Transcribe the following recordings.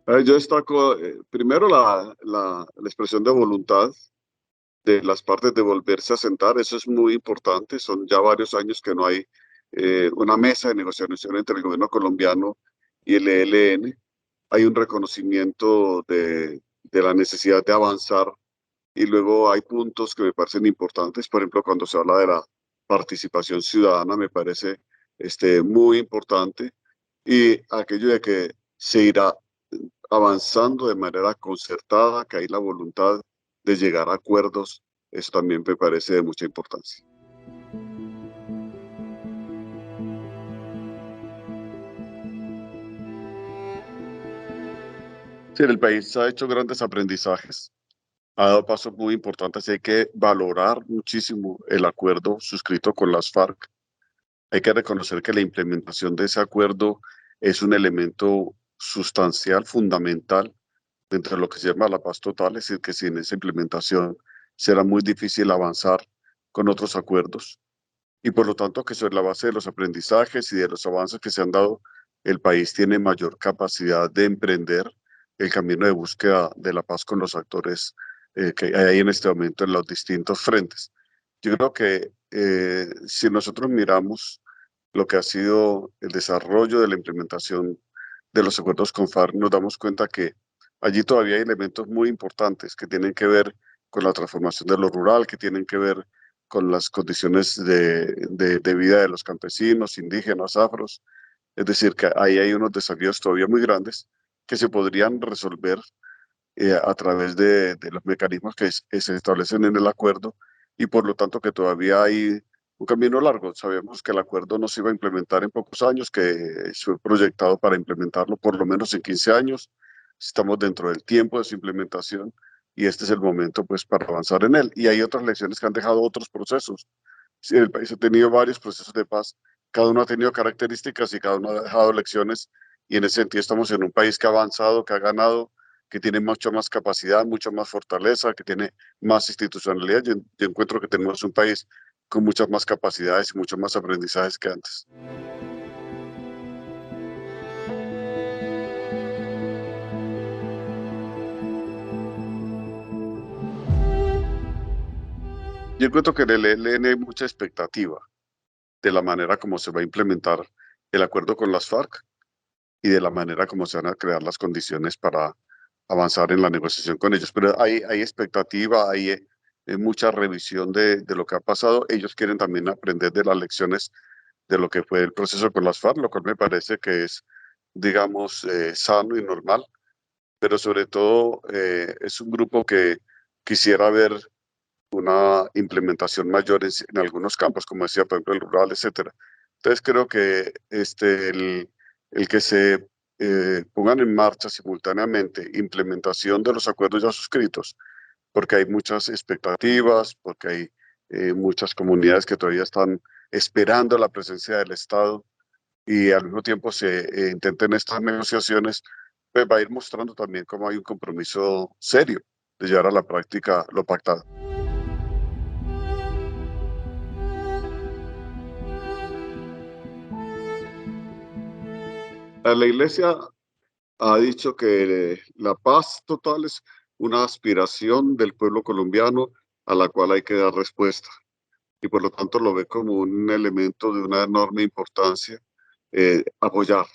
Yo destaco primero la expresión de voluntad de las partes de volverse a sentar. Eso es muy importante. Son ya varios años que no hay una mesa de negociación entre el gobierno colombiano y el ELN. Hay un reconocimiento de la necesidad de avanzar y luego hay puntos que me parecen importantes. Por ejemplo, cuando se habla de la participación ciudadana, me parece muy importante, y aquello de que se irá avanzando de manera concertada, que hay la voluntad de llegar a acuerdos. Eso también me parece de mucha importancia. Sí, el país ha hecho grandes aprendizajes, ha dado pasos muy importantes y hay que valorar muchísimo el acuerdo suscrito con las FARC. Hay que reconocer que la implementación de ese acuerdo es un elemento sustancial, fundamental, dentro de lo que se llama la paz total, es decir, que sin esa implementación será muy difícil avanzar con otros acuerdos. Y por lo tanto, que sobre la base de los aprendizajes y de los avances que se han dado, el país tiene mayor capacidad de emprender el camino de búsqueda de la paz con los actores que hay en este momento en los distintos frentes. Yo creo que si nosotros miramos lo que ha sido el desarrollo de la implementación de los acuerdos con FARC, nos damos cuenta que allí todavía hay elementos muy importantes que tienen que ver con la transformación de lo rural, que tienen que ver con las condiciones de vida de los campesinos, indígenas, afros. Es decir, que ahí hay unos desafíos todavía muy grandes que se podrían resolver a través de los mecanismos que se establecen en el acuerdo, y por lo tanto que todavía hay un camino largo. Sabemos que el acuerdo no se iba a implementar en pocos años, que fue proyectado para implementarlo por lo menos en 15 años. Estamos dentro del tiempo de su implementación y este es el momento pues para avanzar en él. Y hay otras lecciones que han dejado otros procesos. Sí, el país ha tenido varios procesos de paz, cada uno ha tenido características y cada uno ha dejado lecciones, y en ese sentido estamos en un país que ha avanzado, que ha ganado, que tiene mucha más capacidad, mucha más fortaleza, que tiene más institucionalidad. Yo encuentro que tenemos un país con muchas más capacidades y muchos más aprendizajes que antes. Yo encuentro que en el ELN hay mucha expectativa de la manera como se va a implementar el acuerdo con las FARC y de la manera como se van a crear las condiciones para avanzar en la negociación con ellos. Pero hay expectativa, hay mucha revisión de lo que ha pasado. Ellos quieren también aprender de las lecciones de lo que fue el proceso con las FARC, lo cual me parece que es, digamos, sano y normal, pero sobre todo es un grupo que quisiera ver una implementación mayor en algunos campos, como decía, por ejemplo, el rural, etcétera. Entonces creo que el que se pongan en marcha simultáneamente implementación de los acuerdos ya suscritos, porque hay muchas expectativas, porque hay muchas comunidades que todavía están esperando la presencia del Estado, y al mismo tiempo se intenten estas negociaciones, pues va a ir mostrando también cómo hay un compromiso serio de llevar a la práctica lo pactado. La Iglesia ha dicho que la paz total es una aspiración del pueblo colombiano a la cual hay que dar respuesta, y por lo tanto lo ve como un elemento de una enorme importancia apoyar.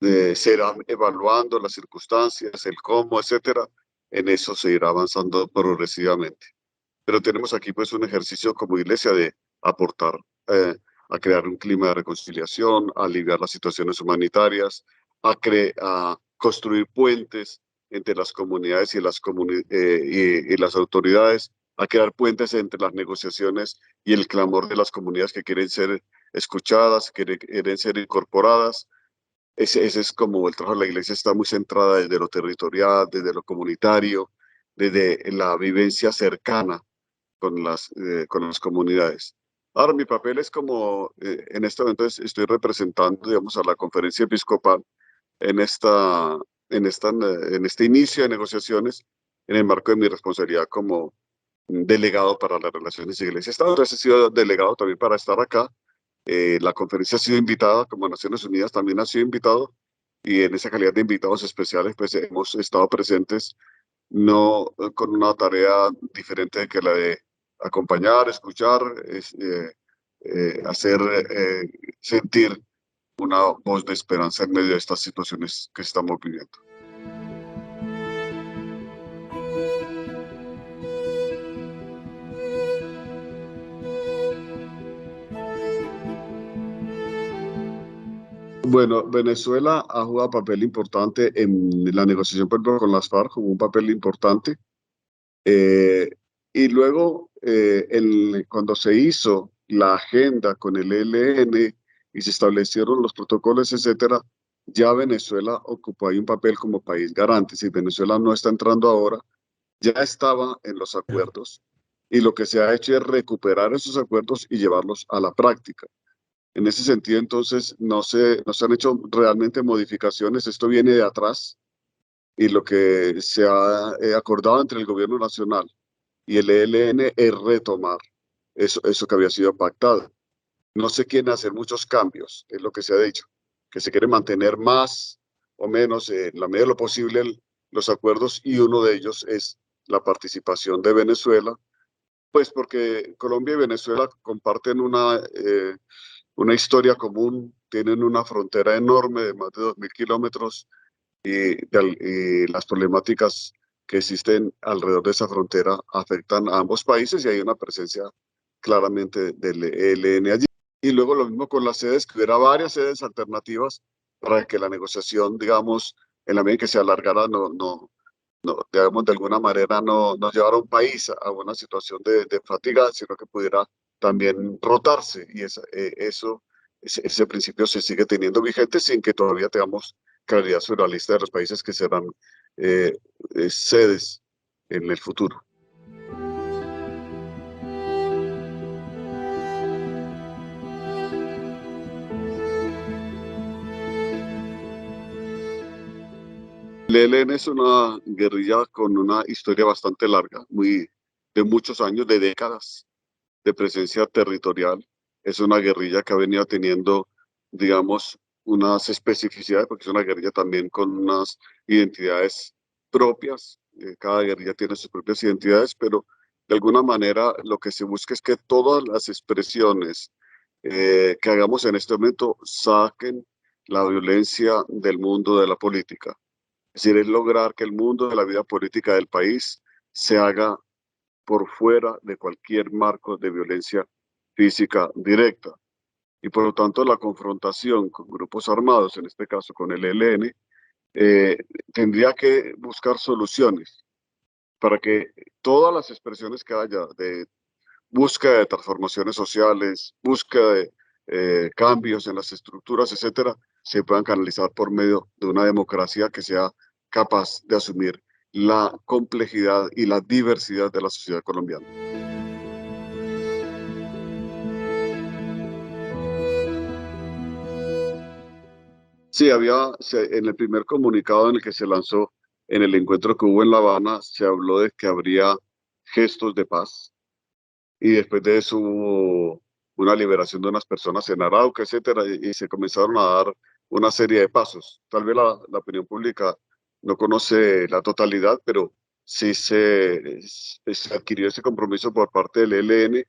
Se irán evaluando las circunstancias, el cómo, etcétera. En eso se irá avanzando progresivamente. Pero tenemos aquí pues un ejercicio como Iglesia de aportar a crear un clima de reconciliación, a aliviar las situaciones humanitarias, a construir puentes entre las comunidades y las autoridades, a crear puentes entre las negociaciones y el clamor de las comunidades que quieren ser escuchadas, que quieren ser incorporadas. Ese es como el trabajo de la Iglesia, está muy centrada desde lo territorial, desde lo comunitario, desde la vivencia cercana con las comunidades. Ahora, mi papel es como, en este momento estoy representando, digamos, a la conferencia episcopal en, esta, en este inicio de negociaciones, en el marco de mi responsabilidad como delegado para las relaciones iglesia-Estado. Entonces he sido delegado también para estar acá. La conferencia ha sido invitada, como Naciones Unidas también ha sido invitado, y en esa calidad de invitados especiales, pues hemos estado presentes, no con una tarea diferente que la de acompañar, escuchar, hacer sentir una voz de esperanza en medio de estas situaciones que estamos viviendo. Bueno, Venezuela ha jugado papel importante en la negociación, por ejemplo, con las FARC, jugó un papel importante. Eh, y luego, cuando se hizo la agenda con el ELN y se establecieron los protocolos, etcétera, ya Venezuela ocupó ahí un papel como país garante. Si Venezuela no está entrando ahora, ya estaba en los acuerdos y lo que se ha hecho es recuperar esos acuerdos y llevarlos a la práctica. En ese sentido, entonces, no se han hecho realmente modificaciones. Esto viene de atrás y lo que se ha acordado entre el gobierno nacional y el ELN es retomar eso que había sido pactado. No se quieren hacer muchos cambios, es lo que se ha dicho, que se quiere mantener más o menos, en la medida de lo posible, los acuerdos, y uno de ellos es la participación de Venezuela, pues porque Colombia y Venezuela comparten una historia común, tienen una frontera enorme de más de 2.000 kilómetros y las problemáticas que existen alrededor de esa frontera afectan a ambos países y hay una presencia claramente del ELN allí. Y luego lo mismo con las sedes, que hubiera varias sedes alternativas para que la negociación, digamos, en la medida en que se alargara, digamos, de alguna manera no llevara a un país a una situación de fatiga, sino que pudiera también rotarse. Y ese principio se sigue teniendo vigente sin que todavía tengamos claridad sobre la lista de los países que serán eh, sedes en el futuro. El ELN es una guerrilla con una historia bastante larga, de muchos años, de décadas de presencia territorial. Es una guerrilla que ha venido teniendo, digamos, unas especificidades, porque es una guerrilla también con unas identidades propias. Cada guerrilla tiene sus propias identidades, pero de alguna manera lo que se busca es que todas las expresiones que hagamos en este momento saquen la violencia del mundo de la política. Es decir, es lograr que el mundo de la vida política del país se haga por fuera de cualquier marco de violencia física directa. Y por lo tanto, la confrontación con grupos armados, en este caso con el ELN, eh, tendría que buscar soluciones para que todas las expresiones que haya de búsqueda de transformaciones sociales, búsqueda de cambios en las estructuras, etcétera, se puedan canalizar por medio de una democracia que sea capaz de asumir la complejidad y la diversidad de la sociedad colombiana. Sí, en el primer comunicado en el que se lanzó en el encuentro que hubo en La Habana, se habló de que habría gestos de paz y después de eso hubo una liberación de unas personas en Arauca, etcétera, y se comenzaron a dar una serie de pasos. Tal vez la opinión pública no conoce la totalidad, pero sí se adquirió ese compromiso por parte del ELN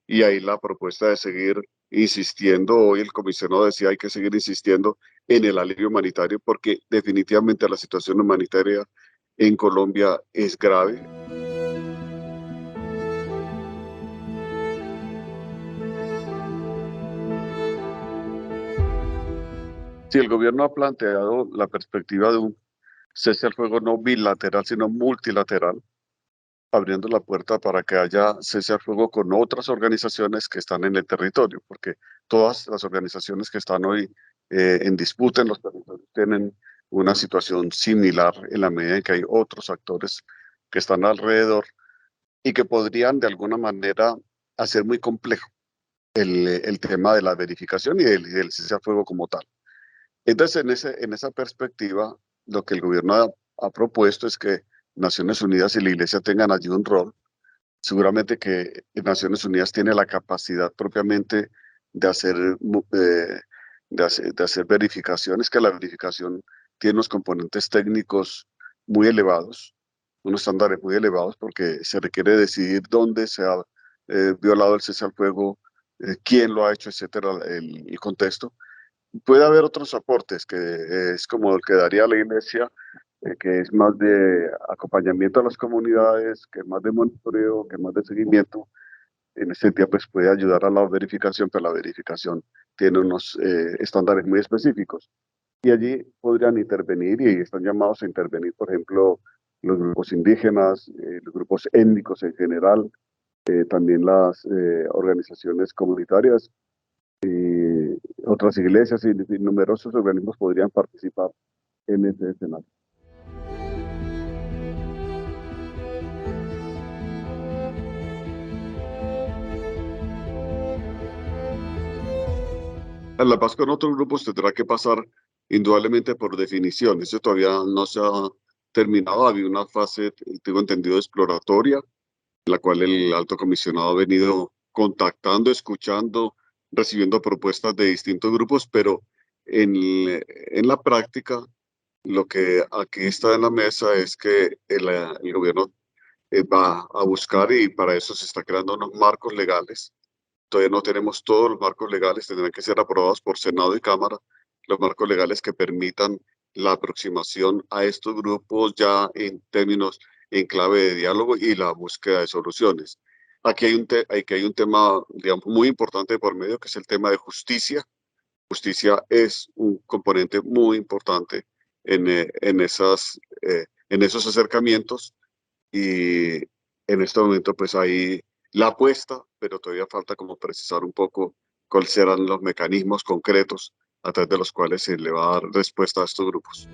y ahí la propuesta de seguir insistiendo. Hoy el comisionado decía hay que seguir insistiendo en el alivio humanitario porque definitivamente la situación humanitaria en Colombia es grave. Si el gobierno ha planteado la perspectiva de un cese al fuego no bilateral, sino multilateral, abriendo la puerta para que haya cese al fuego con otras organizaciones que están en el territorio, porque todas las organizaciones que están hoy en disputa en los territorios tienen una situación similar en la medida en que hay otros actores que están alrededor y que podrían de alguna manera hacer muy complejo el tema de la verificación y del cese al fuego como tal. Entonces, en esa perspectiva, lo que el gobierno ha propuesto es que Naciones Unidas y la Iglesia tengan allí un rol. Seguramente que Naciones Unidas tiene la capacidad propiamente de hacer verificaciones, que la verificación tiene unos componentes técnicos muy elevados, unos estándares muy elevados, porque se requiere decidir dónde se ha violado el cese al fuego, quién lo ha hecho, etcétera, el contexto. Puede haber otros aportes, que es como el que daría la Iglesia, que es más de acompañamiento a las comunidades, que es más de monitoreo, que es más de seguimiento. En ese sentido, pues puede ayudar a la verificación, pero la verificación tiene unos estándares muy específicos. Y allí podrían intervenir y están llamados a intervenir, por ejemplo, los grupos indígenas, los grupos étnicos en general, también las organizaciones comunitarias, otras iglesias y numerosos organismos podrían participar en ese escenario. La paz con otros grupos tendrá que pasar indudablemente por definición. Eso todavía no se ha terminado. Había una fase, tengo entendido, exploratoria, en la cual el alto comisionado ha venido contactando, escuchando, recibiendo propuestas de distintos grupos, pero en la práctica, lo que aquí está en la mesa es que el gobierno va a buscar, y para eso se está creando unos marcos legales. Todavía no tenemos todos los marcos legales, tendrán que ser aprobados por Senado y Cámara, los marcos legales que permitan la aproximación a estos grupos ya en términos, en clave de diálogo y la búsqueda de soluciones. Aquí hay un tema, digamos, muy importante por medio, que es el tema de justicia. Justicia es un componente muy importante en esos acercamientos, y en este momento pues hay la apuesta, pero todavía falta como precisar un poco cuáles serán los mecanismos concretos a través de los cuales se le va a dar respuesta a estos grupos.